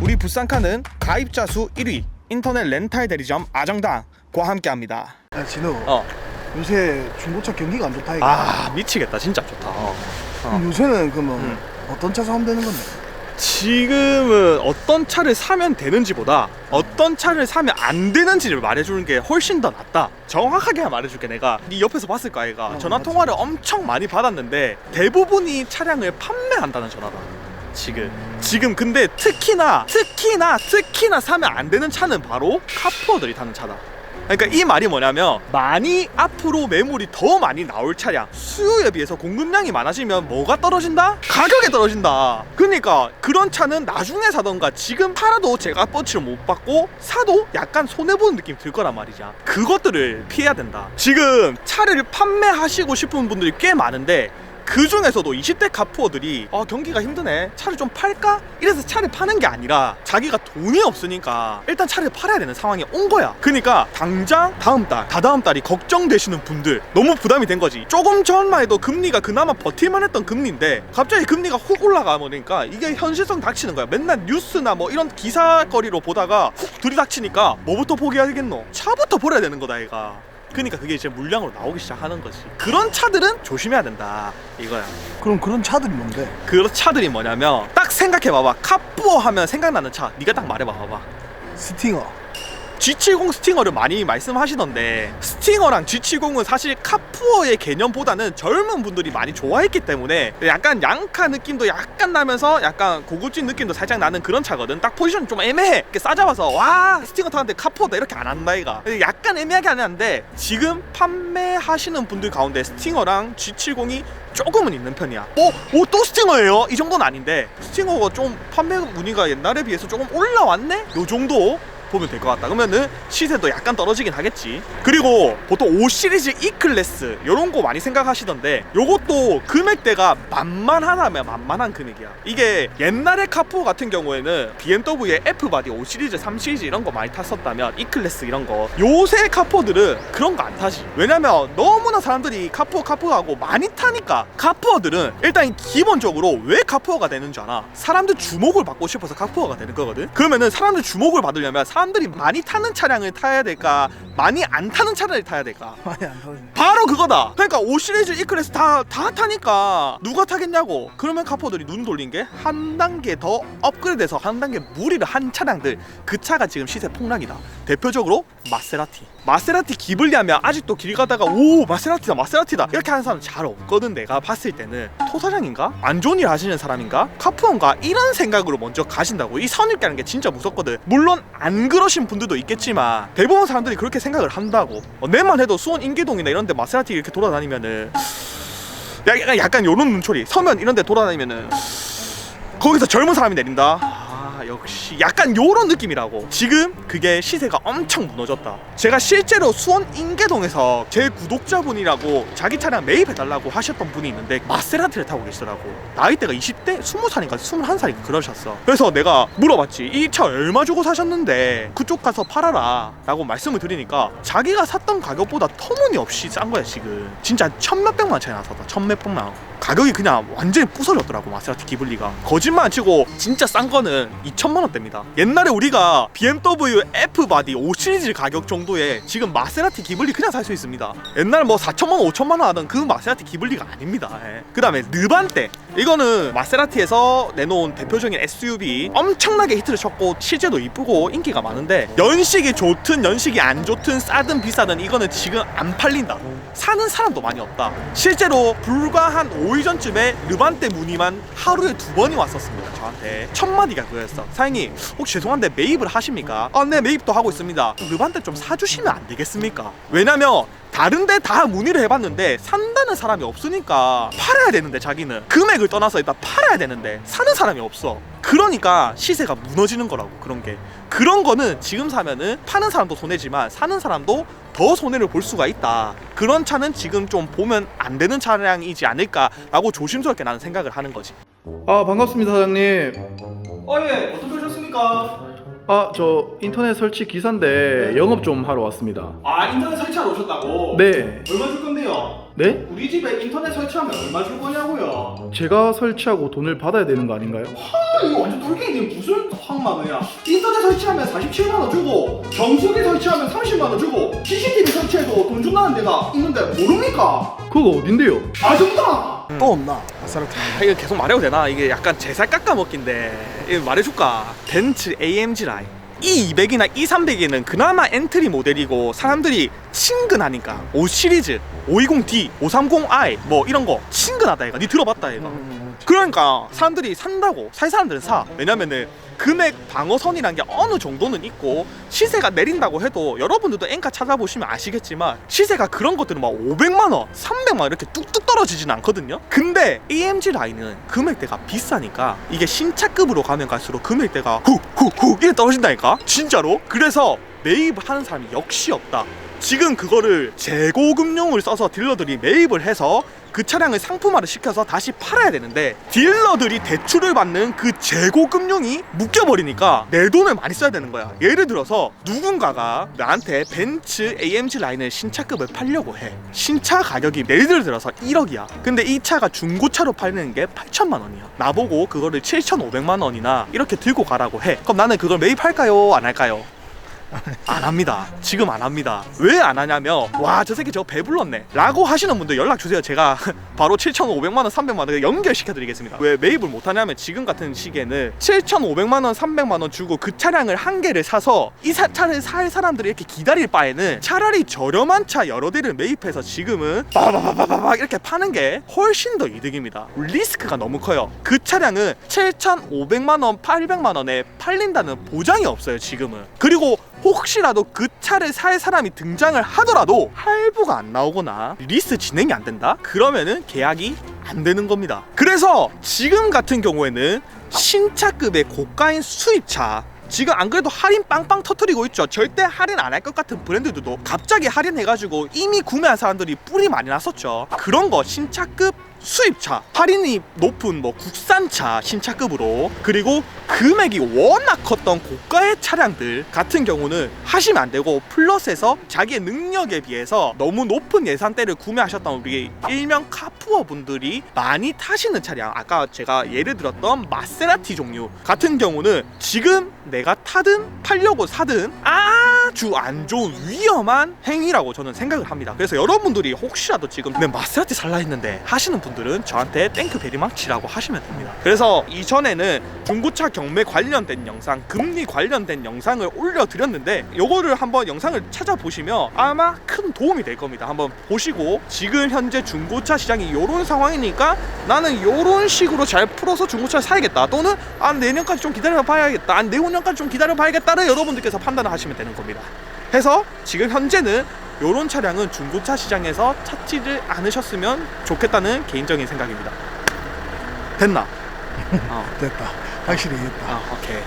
우리 부산카는 가입자 수 1위 인터넷 렌탈 대리점 아정당과 함께합니다. 야 진우, 요새 중고차 경기가 안 좋다 이거. 아 미치겠다, 진짜 좋다. 그럼 요새는 그러면 어떤 차 사면 되는 건데? 지금은 어떤 차를 사면 되는지보다 어떤 차를 사면 안 되는지를 말해주는 게 훨씬 더 낫다. 정확하게 말해줄게. 내가 네 옆에서 봤을 거 아이가. 전화 통화를 엄청 많이 받았는데 대부분이 차량을 판매한다는 전화다. 지금 근데 특히나 사면 안 되는 차는 바로 카푸어들이 타는 차다. 그러니까 이 말이 뭐냐면, 많이 앞으로 매물이 더 많이 나올 차량, 수요에 비해서 공급량이 많아지면 뭐가 떨어진다? 가격이 떨어진다. 그러니까 그런 차는 나중에 사던가 지금 팔아도 제가 뻗치를 못 받고 사도 약간 손해보는 느낌이 들 거란 말이죠. 그것들을 피해야 된다. 지금 차를 판매하시고 싶은 분들이 꽤 많은데 그 중에서도 20대 카푸어들이 경기가 힘드네, 차를 좀 팔까? 이래서 차를 파는 게 아니라 자기가 돈이 없으니까 일단 차를 팔아야 되는 상황이 온 거야. 그러니까 당장 다음 달, 다다음 달이 걱정되시는 분들, 너무 부담이 된 거지. 조금 전만 해도 금리가 그나마 버틸만 했던 금리인데 갑자기 금리가 훅 올라가 보니까 이게 현실성 닥치는 거야. 맨날 뉴스나 뭐 이런 기사거리로 보다가 훅 들이닥치니까 뭐부터 포기하겠노? 차부터 버려야 되는 거다 얘가. 그러니까 그게 이제 물량으로 나오기 시작하는 거지. 그런 차들은 조심해야 된다 이거야. 그럼 그런 차들이 뭔데? 그런 차들이 뭐냐면, 딱 생각해봐봐. 카푸어 하면 생각나는 차 네가 딱 말해봐봐. 스팅어. G70 스팅어를 많이 말씀하시던데, 스팅어랑 G70은 사실 카푸어의 개념보다는 젊은 분들이 많이 좋아했기 때문에 약간 양카 느낌도 약간 나면서 약간 고급진 느낌도 살짝 나는 그런 차거든. 딱 포지션이 좀 애매해. 이렇게 싸잡아서 와 스팅어 타는데 카푸어다 이렇게 안 한다 이가. 약간 애매하게 하는데, 지금 판매하시는 분들 가운데 스팅어랑 G70이 조금은 있는 편이야. 또 스팅어예요? 이 정도는 아닌데, 스팅어가 좀 판매 문의가 옛날에 비해서 조금 올라왔네? 요 정도 보면 될 것 같다. 그러면은 시세도 약간 떨어지긴 하겠지. 그리고 보통 5 시리즈 E 클래스 요런 거 많이 생각하시던데, 요것도 금액대가 만만하다면 만만한 금액이야. 이게 옛날에 카푸어 같은 경우에는 BMW의 F바디 5 시리즈 3 시리즈 이런 거 많이 탔었다면 E 클래스 이런 거, 요새 카푸어들은 그런 거 안 타지. 왜냐면 너무나 사람들이 카푸어하고 많이 타니까. 카푸어들은 일단 기본적으로 왜 카푸어가 되는 줄 알아? 사람들 주목을 받고 싶어서 카푸어가 되는 거거든. 그러면은 사람들 주목을 받으려면 사람들이 많이 타는 차량을 타야 될까, 많이 안 타는 차량을 타야 될까? 많이 안 타네. 바로 그거다. 그러니까 5 시리즈 E 클래스 다 타니까 누가 타겠냐고. 그러면 카푸어들이 눈 돌린 게 한 단계 더 업그레이드해서 한 단계 무리를 한 차량들, 그 차가 지금 시세 폭락이다. 대표적으로 마세라티 기블리 하면 아직도 길 가다가 오 마세라티다 이렇게 하는 사람 잘 없거든. 내가 봤을 때는 토사장인가? 안 좋은 일 하시는 사람인가? 카푸어인가? 이런 생각으로 먼저 가신다고. 이 선을 깨는 게 진짜 무섭거든. 물론 안 그러신 분들도 있겠지만 대부분 사람들이 그렇게 생각을 한다고. 내만 해도 수원 인계동이나 이런 데 마세라티 이렇게 돌아다니면은 약간 요런 눈초리, 서면 이런 데 돌아다니면은 거기서 젊은 사람이 내린다. 역시 약간 요런 느낌이라고. 지금 그게 시세가 엄청 무너졌다. 제가 실제로 수원 인계동에서 제 구독자분이라고 자기 차량 매입해달라고 하셨던 분이 있는데 마세라티를 타고 계시더라고. 나이대가 20대? 20살인가 21살인가 그러셨어. 그래서 내가 물어봤지. 이 차 얼마 주고 사셨는데 그쪽 가서 팔아라 라고 말씀을 드리니까 자기가 샀던 가격보다 터무니없이 싼 거야. 지금 진짜 천몇백만 차이 나서 천몇백만 원. 가격이 그냥 완전히 부서졌더라고. 마세라티 기블리가 거짓말 안 치고 진짜 싼 거는 2천만 원대입니다. 옛날에 우리가 BMW F바디 5 시리즈 가격 정도에 지금 마세라티 기블리 그냥 살 수 있습니다. 옛날 뭐 4천만 원 5천만 원 하던 그 마세라티 기블리가 아닙니다. 그 다음에 느반떼, 이거는 마세라티에서 내놓은 대표적인 SUV, 엄청나게 히트를 쳤고 실제도 이쁘고 인기가 많은데, 연식이 좋든 연식이 안 좋든 싸든 비싸든 이거는 지금 안 팔린다. 사는 사람도 많이 없다. 실제로 불과 한 5일 전쯤에 르반떼 문의만 하루에 2번이 왔었습니다. 저한테 첫 마디가 그거였어. 사장님 혹시 죄송한데 매입을 하십니까? 네 매입도 하고 있습니다. 르반떼 좀 사주시면 안 되겠습니까? 왜냐면 다른데 다 문의를 해봤는데 산다는 사람이 없으니까 팔아야 되는데, 자기는 금액을 떠나서 일단 팔아야 되는데 사는 사람이 없어. 그러니까 시세가 무너지는 거라고. 그런 거는 지금 사면은 파는 사람도 손해지만 사는 사람도 더 손해를 볼 수가 있다. 그런 차는 지금 좀 보면 안 되는 차량이지 않을까라고 조심스럽게 나는 생각을 하는 거지. 반갑습니다 사장님. 예, 어떻게 오셨습니까? 저 인터넷 설치 기사인데 영업 좀 하러 왔습니다. 인터넷 설치하러 오셨다고? 네. 얼마 줄 건데요? 네? 우리 집에 인터넷 설치하면 얼마 줄 거냐고요? 제가 설치하고 돈을 받아야 되는 거 아닌가요? 이거 완전 돌갱이 무슨 황만원이야. 인터넷 설치하면 47만원 주고 정수기 설치하면 30만원 주고 CCTV 설치해도 돈 준다는 데가 있는데 모릅니까? 그거 어딘데요? 아줌마! 또 없나? 마세라티. 아, 이거 계속 말해도 되나? 이게 약간 제살 깎아먹기인데 이거 말해줄까? 벤츠 AMG 라인 E200이나 E300에는 그나마 엔트리 모델이고 사람들이 친근하니까 5 시리즈, 520D, 530i 뭐 이런 거 친근하다 얘가. 니 들어봤다 얘가. 그러니까 사람들이 산다고. 살 사람들은 사. 왜냐면은 금액 방어선이란 게 어느 정도는 있고 시세가 내린다고 해도 여러분들도 엔카 찾아보시면 아시겠지만 시세가 그런 것들은 막 500만원, 300만원 이렇게 뚝뚝 떨어지진 않거든요. 근데 AMG 라인은 금액대가 비싸니까 이게 신차급으로 가면 갈수록 금액대가 훅훅훅 이렇게 떨어진다니까 진짜로. 그래서 매입을 하는 사람이 역시 없다. 지금 그거를 재고금융을 써서 딜러들이 매입을 해서 그 차량을 상품화를 시켜서 다시 팔아야 되는데 딜러들이 대출을 받는 그 재고금융이 묶여버리니까 내 돈을 많이 써야 되는 거야. 예를 들어서 누군가가 나한테 벤츠 AMG 라인을 신차급을 팔려고 해. 신차 가격이 예를 들어서 1억이야. 근데 이 차가 중고차로 팔리는 게 8천만 원이야. 나보고 그거를 7,500만 원이나 이렇게 들고 가라고 해. 그럼 나는 그걸 매입할까요? 안 할까요? 안 합니다. 지금 안 합니다. 왜 안 하냐면 와 저 새끼 저거 배불렀네 라고 하시는 분들 연락주세요. 제가 바로 7,500만원 300만원 연결시켜 드리겠습니다. 왜 매입을 못 하냐면 지금 같은 시기에는 7,500만원 300만원 주고 그 차량을 한 개를 사서 이 차를 살 사람들이 이렇게 기다릴 바에는 차라리 저렴한 차 여러 대를 매입해서 지금은 빠바바바바박 이렇게 파는 게 훨씬 더 이득입니다. 리스크가 너무 커요. 그 차량은 7,500만원 800만원에 팔린다는 보장이 없어요 지금은. 그리고 혹시라도 그 차를 살 사람이 등장을 하더라도 할부가 안 나오거나 리스 진행이 안 된다? 그러면은 계약이 안 되는 겁니다. 그래서 지금 같은 경우에는 신차급의 고가인 수입차 지금 안 그래도 할인 빵빵 터트리고 있죠. 절대 할인 안 할 것 같은 브랜드들도 갑자기 할인해가지고 이미 구매한 사람들이 뿔이 많이 났었죠. 그런 거 신차급 수입차 할인이 높은 뭐 국산차 신차급으로 그리고 금액이 워낙 컸던 고가의 차량들 같은 경우는 하시면 안 되고 플러스에서 자기의 능력에 비해서 너무 높은 예산대를 구매하셨던 우리 일명 카푸어 분들이 많이 타시는 차량 아까 제가 예를 들었던 마세라티 종류 같은 경우는 지금 내가 타든 팔려고 사든 아주 안 좋은 위험한 행위라고 저는 생각을 합니다. 그래서 여러분들이 혹시라도 지금 내 마세라티 살라 했는데 하시는 분들은 저한테 땡큐 베리망치라고 하시면 됩니다. 그래서 이전에는 중고차 경매 관련된 영상, 금리 관련된 영상을 올려드렸는데 요거를 한번 영상을 찾아보시면 아마 큰 도움이 될 겁니다. 한번 보시고 지금 현재 중고차 시장이 요런 상황이니까 나는 요런 식으로 잘 풀어서 중고차를 사야겠다 또는 내년까지 좀 기다려 봐야겠다 내후년까지 좀 기다려 봐야겠다를 여러분들께서 판단을 하시면 되는 겁니다. 해서 지금 현재는 요런 차량은 중고차 시장에서 찾지를 않으셨으면 좋겠다는 개인적인 생각입니다. 됐나? 됐다. 확실히 됐다. 오케이.